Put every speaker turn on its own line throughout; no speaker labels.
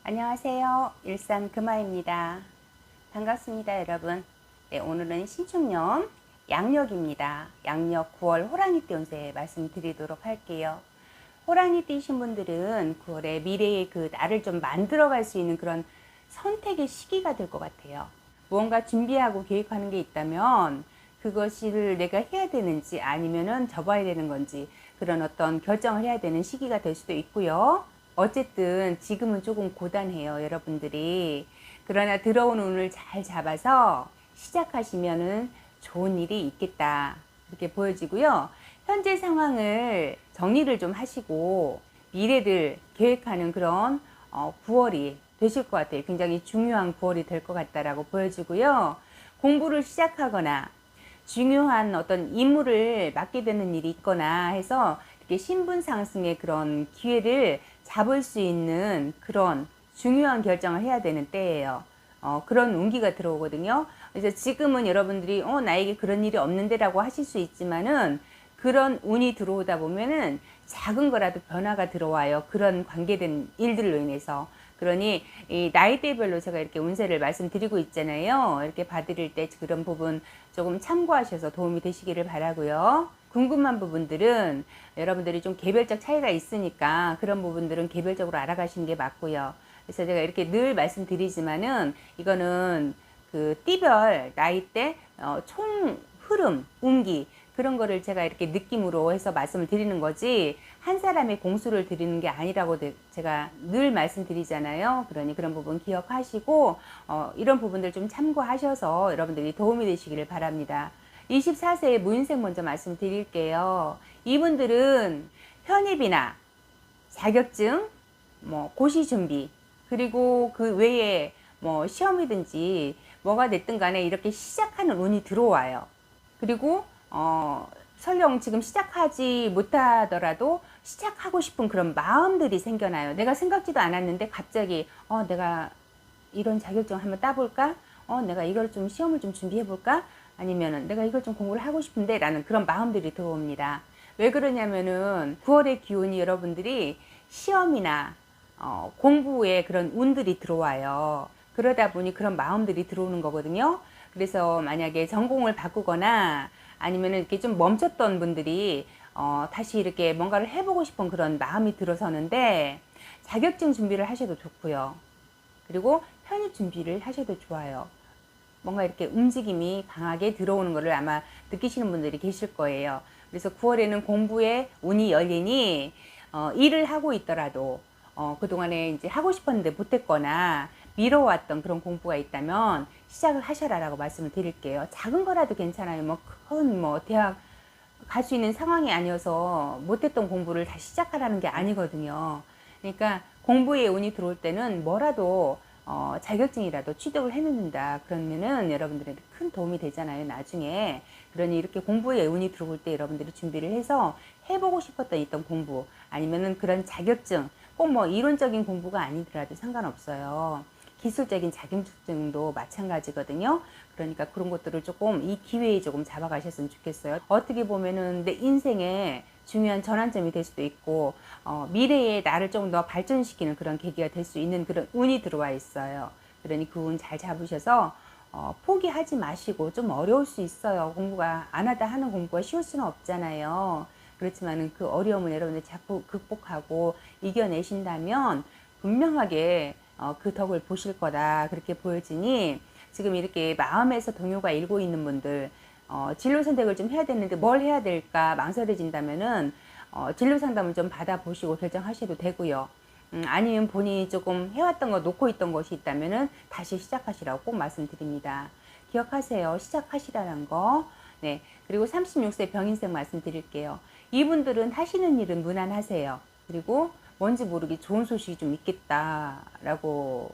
안녕하세요. 일산 금아입니다. 반갑습니다, 여러분. 네, 오늘은 신축년 양력입니다. 양력 9월 호랑이띠 운세 말씀드리도록 할게요. 호랑이띠신 분들은 9월에 미래의 그 나를 좀 만들어갈 수 있는 그런 선택의 시기가 될 것 같아요. 무언가 준비하고 계획하는 게 있다면 그것을 내가 해야 되는지 아니면은 접어야 되는 건지 그런 어떤 결정을 해야 되는 시기가 될 수도 있고요. 어쨌든 지금은 조금 고단해요, 여러분들이. 그러나 들어온 운을 잘 잡아서 시작하시면은 좋은 일이 있겠다, 이렇게 보여지고요. 현재 상황을 정리를 좀 하시고 미래를 계획하는 그런 9월이 되실 것 같아요. 굉장히 중요한 9월이 될 것 같다라고 보여지고요. 공부를 시작하거나 중요한 어떤 임무를 맡게 되는 일이 있거나 해서 이렇게 신분 상승의 그런 기회를 잡을 수 있는 그런 중요한 결정을 해야 되는 때예요. 그런 운기가 들어오거든요. 그래서 지금은 여러분들이 나에게 그런 일이 없는데 라고 하실 수 있지만은 그런 운이 들어오다 보면은 작은 거라도 변화가 들어와요. 그런 관계된 일들로 인해서. 그러니 이 나이대별로 제가 이렇게 운세를 말씀드리고 있잖아요. 이렇게 봐드릴 때 그런 부분 조금 참고하셔서 도움이 되시기를 바라고요. 궁금한 부분들은 여러분들이 좀 개별적 차이가 있으니까 그런 부분들은 개별적으로 알아가시는 게 맞고요. 그래서 제가 이렇게 늘 말씀드리지만은 이거는 그 띠별 나이대 총 흐름 운기 그런 거를 제가 이렇게 느낌으로 해서 말씀을 드리는 거지 한 사람의 공수를 드리는 게 아니라고 제가 늘 말씀드리잖아요. 그러니 그런 부분 기억하시고 이런 부분들 좀 참고하셔서 여러분들이 도움이 되시기를 바랍니다. 24세의 무인생 먼저 말씀드릴게요. 이분들은 편입이나 자격증, 고시 준비, 그리고 그 외에 시험이든지 뭐가 됐든 간에 이렇게 시작하는 운이 들어와요. 그리고 설령 지금 시작하지 못하더라도 시작하고 싶은 그런 마음들이 생겨나요. 내가 생각지도 않았는데 갑자기 내가 이런 자격증 한번 따볼까? 내가 이걸 좀 시험을 좀 준비해볼까? 아니면은 내가 이걸 좀 공부를 하고 싶은데 라는 그런 마음들이 들어옵니다. 왜 그러냐면은 9월의 기운이 여러분들이 시험이나 공부에 그런 운들이 들어와요. 그러다 보니 그런 마음들이 들어오는 거거든요. 그래서 만약에 전공을 바꾸거나 아니면 이렇게 좀 멈췄던 분들이 다시 이렇게 뭔가를 해보고 싶은 그런 마음이 들어서는데 자격증 준비를 하셔도 좋고요. 그리고 편입 준비를 하셔도 좋아요. 뭔가 이렇게 움직임이 강하게 들어오는 것을 아마 느끼시는 분들이 계실 거예요. 그래서 9월에는 공부에 운이 열리니 일을 하고 있더라도 그동안에 이제 하고 싶었는데 못했거나 미뤄왔던 그런 공부가 있다면 시작을 하셔라라고 말씀을 드릴게요. 작은 거라도 괜찮아요. 큰 대학 갈 수 있는 상황이 아니어서 못했던 공부를 다시 시작하라는 게 아니거든요. 그러니까 공부에 운이 들어올 때는 뭐라도 자격증이라도 취득을 해놓는다. 그러면은 여러분들에게 큰 도움이 되잖아요, 나중에. 그러니 이렇게 공부에 운이 들어올 때 여러분들이 준비를 해서 해보고 싶었던 있던 공부, 아니면은 그런 자격증, 꼭 이론적인 공부가 아니더라도 상관없어요. 기술적인 자격증도 마찬가지거든요. 그러니까 그런 것들을 조금 이 기회에 조금 잡아가셨으면 좋겠어요. 어떻게 보면은 내 인생에 중요한 전환점이 될 수도 있고 미래에 나를 좀 더 발전시키는 그런 계기가 될 수 있는 그런 운이 들어와 있어요. 그러니 그 운 잘 잡으셔서 포기하지 마시고. 좀 어려울 수 있어요. 공부가 안 하다 하는 공부가 쉬울 수는 없잖아요. 그렇지만은 그 어려움을 여러분들 자꾸 극복하고 이겨내신다면 분명하게 그 덕을 보실 거다, 그렇게 보여지니 지금 이렇게 마음에서 동요가 일고 있는 분들 진로 선택을 좀 해야 되는데 뭘 해야 될까 망설여진다면은 진로 상담을 좀 받아보시고 결정하셔도 되고요. 아니면 본인이 조금 해왔던 거 놓고 있던 것이 있다면은 다시 시작하시라고 꼭 말씀드립니다. 기억하세요. 시작하시라는 거. 네. 그리고 36세 병인생 말씀드릴게요. 이분들은 하시는 일은 무난하세요. 그리고 뭔지 모르게 좋은 소식이 좀 있겠다라고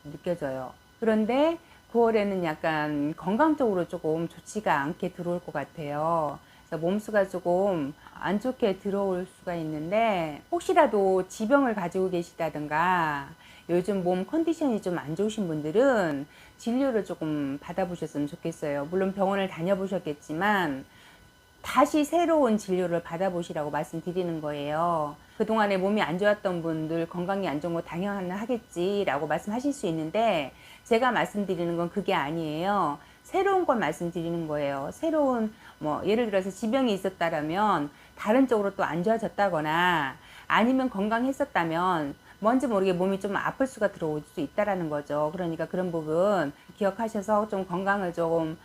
느껴져요. 그런데 9월에는 약간 건강적으로 조금 좋지가 않게 들어올 것 같아요. 그래서 몸수가 조금 안 좋게 들어올 수가 있는데 혹시라도 지병을 가지고 계시다든가 요즘 몸 컨디션이 좀 안 좋으신 분들은 진료를 조금 받아보셨으면 좋겠어요. 물론 병원을 다녀보셨겠지만 다시 새로운 진료를 받아보시라고 말씀드리는 거예요. 그동안에 몸이 안 좋았던 분들 건강이 안 좋은 거 당연하겠지라고 말씀하실 수 있는데, 제가 말씀드리는 건 그게 아니에요. 새로운 걸 말씀드리는 거예요. 새로운, 뭐 예를 들어서 지병이 있었다라면 다른 쪽으로 또 안 좋아졌다거나, 아니면 건강했었다면 뭔지 모르게 몸이 좀 아플 수가 들어올 수 있다라는 거죠. 그러니까 그런 부분 기억하셔서 좀 건강을 조금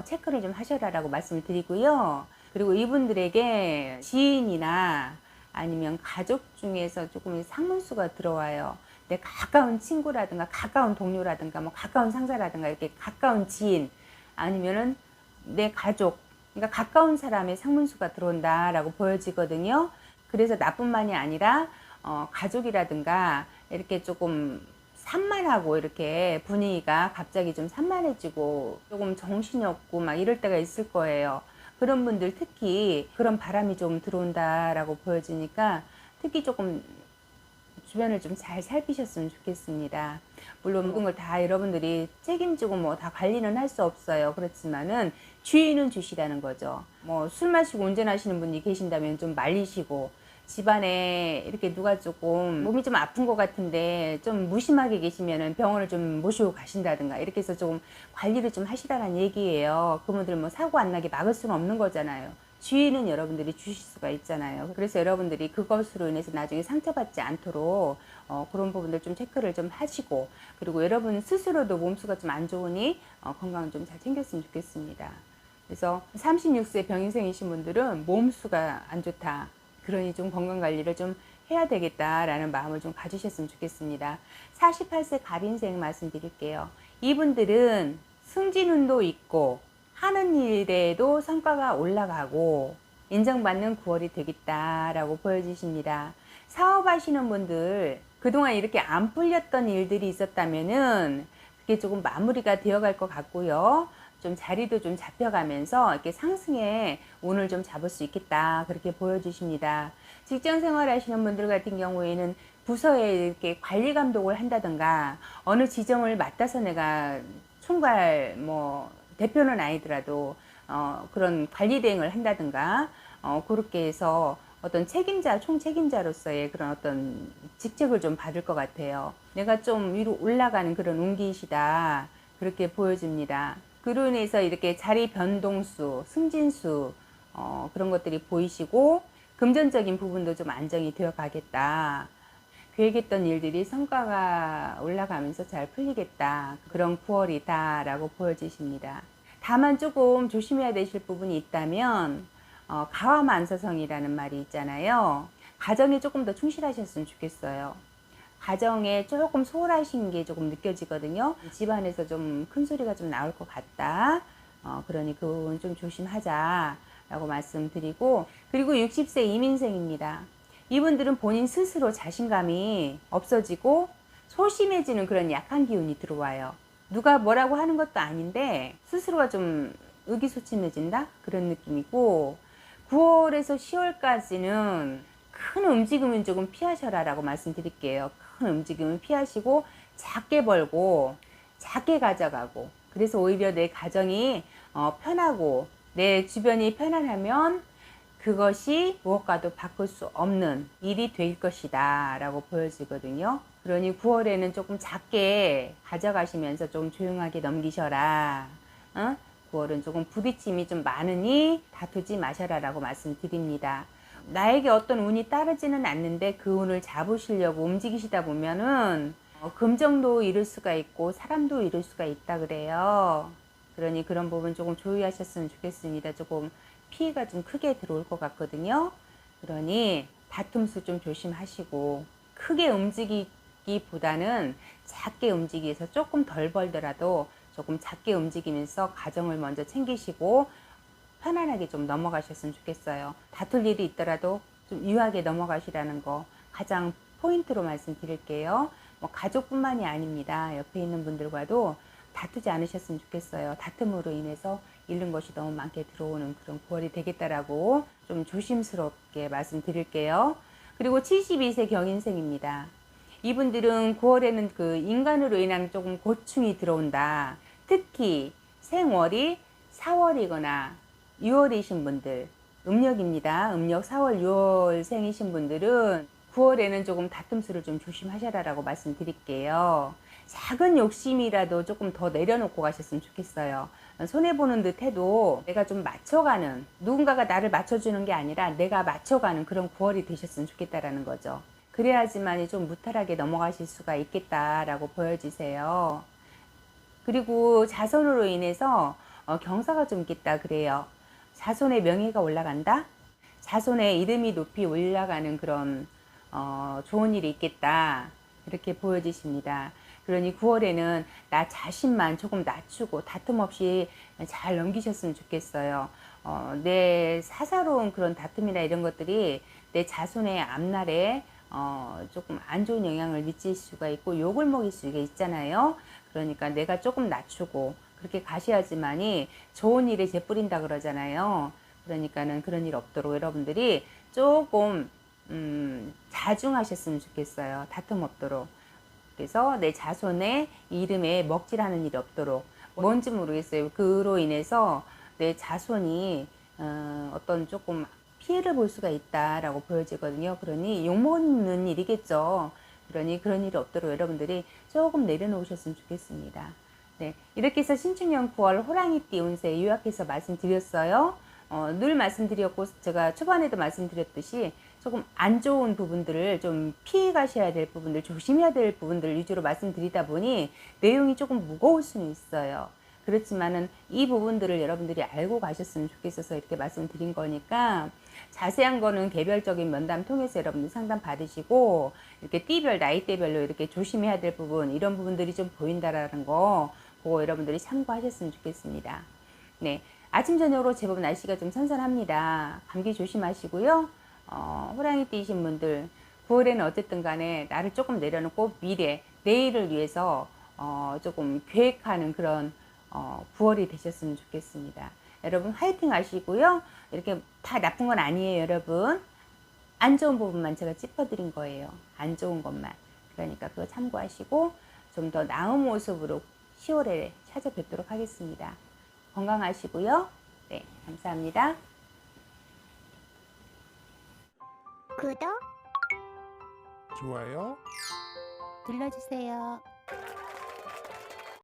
체크를 좀 하셔라라고 말씀을 드리고요. 그리고 이분들에게 지인이나 아니면 가족 중에서 조금 상문수가 들어와요. 내 가까운 친구라든가 가까운 동료라든가 뭐 가까운 상사라든가 이렇게 가까운 지인, 아니면은 내 가족, 그러니까 가까운 사람의 상문수가 들어온다라고 보여지거든요. 그래서 나뿐만이 아니라 가족이라든가 이렇게 조금 산만하고 이렇게 분위기가 갑자기 좀 산만해지고 조금 정신이 없고 막 이럴 때가 있을 거예요. 그런 분들 특히 그런 바람이 좀 들어온다라고 보여지니까 특히 조금 주변을 좀 잘 살피셨으면 좋겠습니다. 물론 모든 걸 다 여러분들이 책임지고 뭐 다 관리는 할 수 없어요. 그렇지만은 주의는 주시라는 거죠. 뭐 술 마시고 운전하시는 분이 계신다면 좀 말리시고, 집안에 이렇게 누가 조금 몸이 좀 아픈 것 같은데 좀 무심하게 계시면은 병원을 좀 모시고 가신다든가 이렇게 해서 좀 관리를 좀 하시라는 얘기예요. 그분들 뭐 사고 안 나게 막을 수는 없는 거잖아요. 주의는 여러분들이 주실 수가 있잖아요. 그래서 여러분들이 그것으로 인해서 나중에 상처받지 않도록 그런 부분들 좀 체크를 좀 하시고, 그리고 여러분 스스로도 몸수가 좀 안 좋으니 건강 좀 잘 챙겼으면 좋겠습니다. 그래서 36세 병인생이신 분들은 몸수가 안 좋다, 그러니 좀 건강관리를 좀 해야 되겠다라는 마음을 좀 가지셨으면 좋겠습니다. 48세 갑인생 말씀드릴게요. 이분들은 승진운도 있고 하는 일에도 성과가 올라가고 인정받는 9월이 되겠다라고 보여지십니다. 사업하시는 분들 그동안 이렇게 안 풀렸던 일들이 있었다면은 그게 조금 마무리가 되어갈 것 같고요. 좀 자리도 좀 잡혀가면서 이렇게 상승의 운을 좀 잡을 수 있겠다, 그렇게 보여주십니다. 직장 생활 하시는 분들 같은 경우에는 부서에 이렇게 관리 감독을 한다든가, 어느 지점을 맡아서 내가 총괄 뭐 대표는 아니더라도 그런 관리 대행을 한다든가 그렇게 해서 어떤 책임자, 총책임자로서의 그런 어떤 직책을 좀 받을 것 같아요. 내가 좀 위로 올라가는 그런 운기이시다, 그렇게 보여집니다. 그로 인해서 이렇게 자리 변동수, 승진수 그런 것들이 보이시고, 금전적인 부분도 좀 안정이 되어 가겠다. 계획했던 일들이 성과가 올라가면서 잘 풀리겠다, 그런 9월이다 라고 보여지십니다. 다만 조금 조심해야 되실 부분이 있다면 가와만사성이라는 말이 있잖아요. 가정에 조금 더 충실하셨으면 좋겠어요. 가정에 조금 소홀하신 게 조금 느껴지거든요. 집안에서 좀 큰 소리가 좀 나올 것 같다. 그러니 그 부분 좀 조심하자 라고 말씀드리고, 그리고 60세 이민생입니다. 이분들은 본인 스스로 자신감이 없어지고 소심해지는 그런 약한 기운이 들어와요. 누가 뭐라고 하는 것도 아닌데 스스로가 좀 의기소침해진다, 그런 느낌이고, 9월에서 10월까지는 큰 움직임은 조금 피하셔라 라고 말씀드릴게요. 큰 움직임은 피하시고 작게 벌고 작게 가져가고, 그래서 오히려 내 가정이 편하고 내 주변이 편안하면 그것이 무엇과도 바꿀 수 없는 일이 될 것이다 라고 보여지거든요. 그러니 9월에는 조금 작게 가져가시면서 좀 조용하게 넘기셔라. 9월은 조금 부딪힘이 좀 많으니 다투지 마셔라 라고 말씀드립니다. 나에게 어떤 운이 따르지는 않는데 그 운을 잡으시려고 움직이시다 보면은 금정도 잃을 수가 있고 사람도 잃을 수가 있다 그래요. 그러니 그런 부분 조금 주의하셨으면 좋겠습니다. 조금 피해가 좀 크게 들어올 것 같거든요. 그러니 다툼수 좀 조심하시고, 크게 움직이기보다는 작게 움직여서 조금 덜 벌더라도 조금 작게 움직이면서 가정을 먼저 챙기시고 편안하게 좀 넘어가셨으면 좋겠어요. 다툴 일이 있더라도 좀 유하게 넘어가시라는 거 가장 포인트로 말씀드릴게요. 뭐 가족뿐만이 아닙니다. 옆에 있는 분들과도 다투지 않으셨으면 좋겠어요. 다툼으로 인해서 잃는 것이 너무 많게 들어오는 그런 9월이 되겠다라고 좀 조심스럽게 말씀드릴게요. 그리고 72세 경인생입니다. 이분들은 9월에는 그 인간으로 인한 조금 고충이 들어온다. 특히 생월이 4월이거나 6월이신 분들, 음력입니다. 음력 4월, 6월 생이신 분들은 9월에는 조금 다툼수를 좀 조심하셔라라고 말씀드릴게요. 작은 욕심이라도 조금 더 내려놓고 가셨으면 좋겠어요. 손해보는 듯 해도 내가 좀 맞춰가는, 누군가가 나를 맞춰주는 게 아니라 내가 맞춰가는 그런 9월이 되셨으면 좋겠다라는 거죠. 그래야지만이 좀 무탈하게 넘어가실 수가 있겠다라고 보여지세요. 그리고 자손으로 인해서 경사가 좀 있겠다 그래요. 자손의 명예가 올라간다. 자손의 이름이 높이 올라가는 그런 좋은 일이 있겠다. 이렇게 보여지십니다. 그러니 9월에는 나 자신만 조금 낮추고 다툼 없이 잘 넘기셨으면 좋겠어요. 내 사사로운 그런 다툼이나 이런 것들이 내 자손의 앞날에 조금 안 좋은 영향을 미칠 수가 있고 욕을 먹일 수가 있잖아요. 그러니까 내가 조금 낮추고 그렇게 가셔야지만이 좋은 일에 재뿌린다 그러잖아요. 그러니까는 그런 일 없도록 여러분들이 조금 자중하셨으면 좋겠어요. 다툼 없도록. 그래서 내 자손의 이름에 먹칠하는 일이 없도록. 뭔지 모르겠어요. 그로 인해서 내 자손이 어떤 조금 피해를 볼 수가 있다라고 보여지거든요. 그러니 욕먹는 일이겠죠. 그러니 그런 일이 없도록 여러분들이 조금 내려놓으셨으면 좋겠습니다. 네, 이렇게 해서 신축년 9월 호랑이띠 운세 요약해서 말씀드렸어요. 늘 말씀드렸고 제가 초반에도 말씀드렸듯이 조금 안 좋은 부분들을 좀 피해 가셔야 될 부분들, 조심해야 될 부분들 위주로 말씀드리다 보니 내용이 조금 무거울 수는 있어요. 그렇지만은 이 부분들을 여러분들이 알고 가셨으면 좋겠어서 이렇게 말씀드린 거니까 자세한 거는 개별적인 면담 통해서 여러분들 상담 받으시고 이렇게 띠별, 나이대별로 이렇게 조심해야 될 부분, 이런 부분들이 좀 보인다라는 거 그거 여러분들이 참고하셨으면 좋겠습니다. 네. 아침, 저녁으로 제법 날씨가 좀 선선합니다. 감기 조심하시고요. 호랑이 띠이신 분들, 9월에는 어쨌든 간에 나를 조금 내려놓고 미래, 내일을 위해서 조금 계획하는 그런 9월이 되셨으면 좋겠습니다. 여러분 화이팅 하시고요. 이렇게 다 나쁜 건 아니에요, 여러분. 안 좋은 부분만 제가 짚어드린 거예요. 안 좋은 것만. 그러니까 그거 참고하시고 좀 더 나은 모습으로 10월에 찾아뵙도록 하겠습니다. 건강하시고요. 네, 감사합니다.
구독
좋아요
눌러주세요.